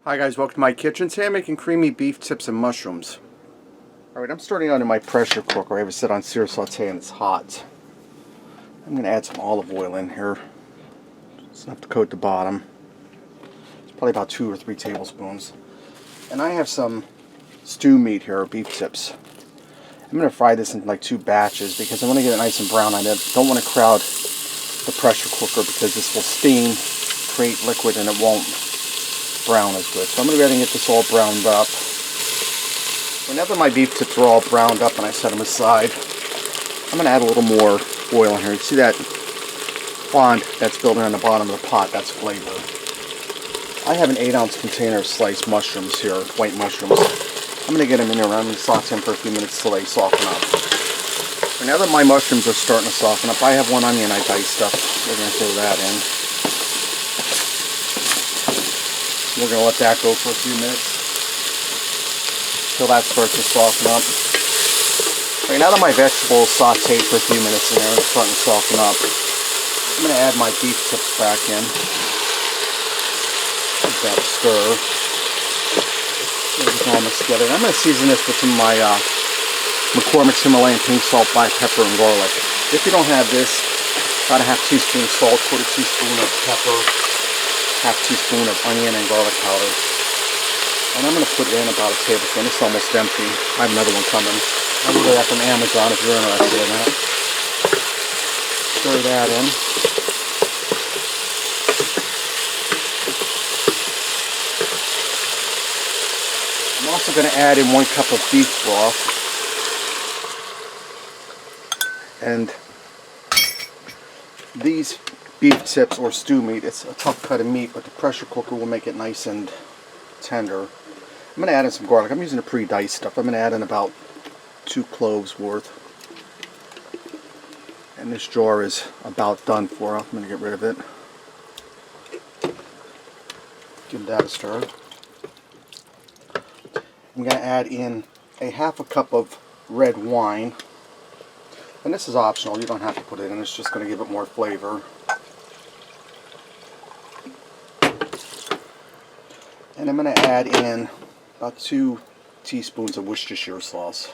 Hi guys, welcome to my kitchen. Today I'm making creamy beef tips and mushrooms. Alright, I'm starting out in my pressure cooker. I have it set on sear saute and it's hot. I'm going to add some olive oil in here. It's enough to coat the bottom. It's probably about 2 or 3 tablespoons. And I have some stew meat here, or beef tips. I'm going to fry this in like 2 batches because I want to get it nice and brown. I don't want to crowd the pressure cooker because this will steam, create liquid, and it won't brown as good. So I'm going to go ahead and get this all browned up. Whenever my beef tips are all browned up and I set them aside, I'm going to add a little more oil in here. You see that fond that's building on the bottom of the pot? That's flavor. I have an 8-ounce container of sliced mushrooms here, white mushrooms. I'm going to get them in there. I'm going to saute them for a few minutes till they soften up. And now that my mushrooms are starting to soften up, I have 1 onion I diced up. We're going to throw that in. We're going to let that go for a few minutes till that starts to soften up. Right now that my vegetables sauteed for a few minutes in there and starting to soften up, I'm going to add my beef tips back in. Give that a stir. Get it all mixed together. And I'm going to season this with some of my McCormick's Himalayan pink salt, black pepper, and garlic. If you don't have this, about a half teaspoon of salt, quarter teaspoon of pepper, half teaspoon of onion and garlic powder. And I'm going to put in about a tablespoon. It's almost empty. I have another one coming. I ordered that from Amazon if you're interested in that. Stir that in. I'm also going to add in 1 cup of beef broth. And these beef tips or stew meat, it's a tough cut of meat, but the pressure cooker will make it nice and tender. I'm going to add in some garlic. I'm using the pre-diced stuff. I'm going to add in about 2 cloves worth. And this jar is about done for. I'm going to get rid of it. Give that a stir. I'm going to add in a half a cup of red wine. And this is optional. You don't have to put it in. It's just going to give it more flavor. And I'm going to add in about 2 teaspoons of Worcestershire sauce.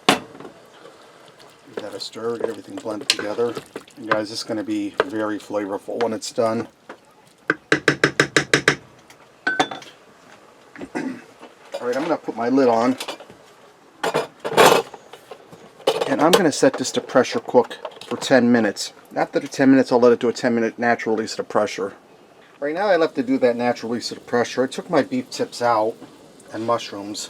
Give that a stir, get everything blended together. And guys, this is going to be very flavorful when it's done. Alright, I'm going to put my lid on. And I'm going to set this to pressure cook for 10 minutes. After the 10 minutes, I'll let it do a 10-minute natural release of the pressure. Right now, I left it do that natural release of the pressure. I took my beef tips out and mushrooms.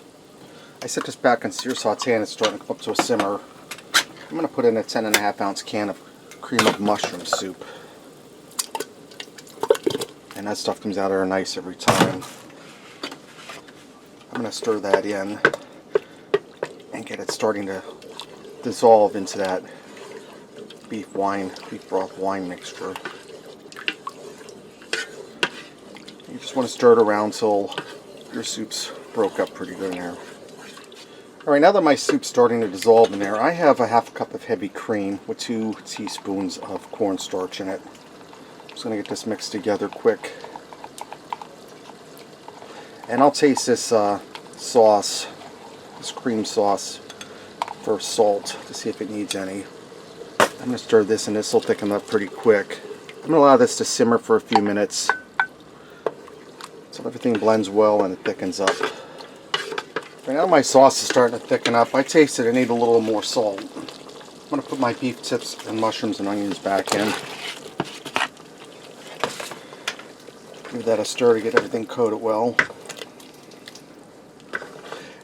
I set this back on sear saute and it's starting to come up to a simmer. I'm going to put in a 10.5-ounce can of cream of mushroom soup. And that stuff comes out there nice every time. I'm going to stir that in and get it starting to dissolve into that beef broth wine mixture. You just want to stir it around till your soup's broke up pretty good in there. Alright, now that my soup's starting to dissolve in there, I have a half cup of heavy cream with 2 teaspoons of cornstarch in it. I'm just going to get this mixed together quick. And I'll taste this sauce, this cream sauce, for salt to see if it needs any. I'm going to stir this and this will thicken up pretty quick. I'm going to allow this to simmer for a few minutes so everything blends well and it thickens up. Right now my sauce is starting to thicken up. I tasted I need a little more salt. I'm going to put my beef tips and mushrooms and onions back in. Give that a stir to get everything coated well.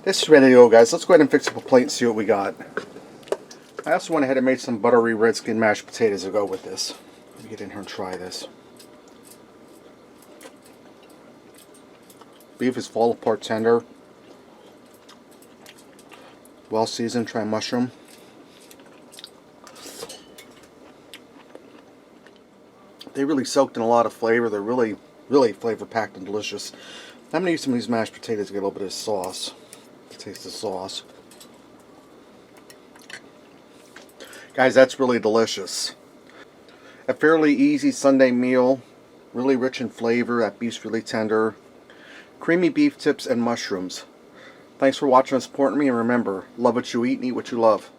This is ready to go, guys. Let's go ahead and fix up a plate and see what we got. I also went ahead and made some buttery red skin mashed potatoes to go with this. Let me get in here and try this. Beef is fall apart tender. Well seasoned. Try mushroom. They really soaked in a lot of flavor. They're really flavor packed and delicious. I'm going to use some of these mashed potatoes to get a little bit of sauce. Taste the sauce. Guys, that's really delicious. A fairly easy Sunday meal, really rich in flavor, that beef's really tender. Creamy beef tips and mushrooms. Thanks for watching and supporting me, and remember, love what you eat and eat what you love.